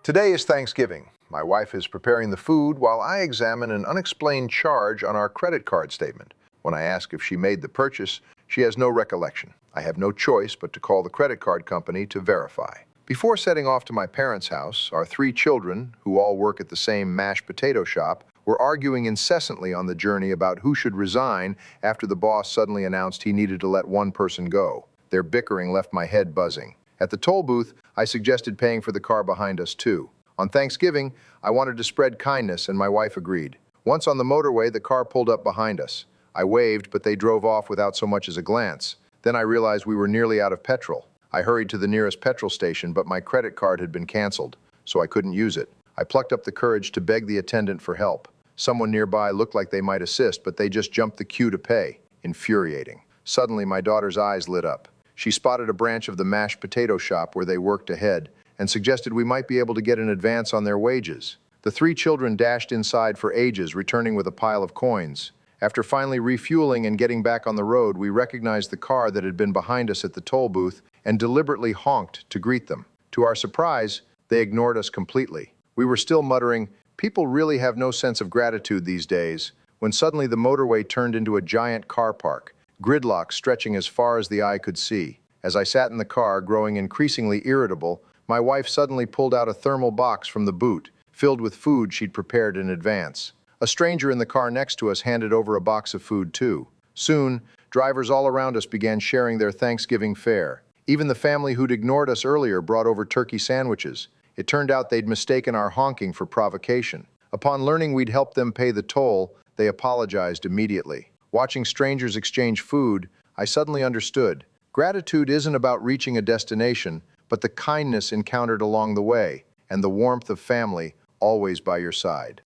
Today is Thanksgiving. My wife is preparing the food while I examine an unexplained charge on our credit card statement. When I ask if she made the purchase, she has no recollection. I have no choice but to call the credit card company to verify. Before setting off to my parents' house, our three children, who all work at the same mashed potato shop, were arguing incessantly on the journey about who should resign after the boss suddenly announced he needed to let one person go. Their bickering left my head buzzing. At the toll booth, I suggested paying for the car behind us too. On Thanksgiving, I wanted to spread kindness and my wife agreed. Once on the motorway, the car pulled up behind us. I waved, but they drove off without so much as a glance. Then I realized we were nearly out of petrol. I hurried to the nearest petrol station, but my credit card had been canceled, so I couldn't use it. I plucked up the courage to beg the attendant for help. Someone nearby looked like they might assist, but they just jumped the queue to pay. Infuriating. Suddenly, my daughter's eyes lit up. She spotted a branch of the mashed potato shop where they worked ahead and suggested we might be able to get an advance on their wages. The three children dashed inside for ages, returning with a pile of coins. After finally refueling and getting back on the road, we recognized the car that had been behind us at the toll booth and deliberately honked to greet them. To our surprise, they ignored us completely. We were still muttering, "People really have no sense of gratitude these days," when suddenly the motorway turned into a giant car park, gridlock stretching as far as the eye could see. As I sat in the car, growing increasingly irritable, my wife suddenly pulled out a thermal box from the boot, filled with food she'd prepared in advance. A stranger in the car next to us handed over a box of food too. Soon, drivers all around us began sharing their Thanksgiving fare. Even the family who'd ignored us earlier brought over turkey sandwiches. It turned out they'd mistaken our honking for provocation. Upon learning we'd helped them pay the toll, they apologized immediately. Watching strangers exchange food, I suddenly understood. Gratitude isn't about reaching a destination, but the kindness encountered along the way, and the warmth of family always by your side.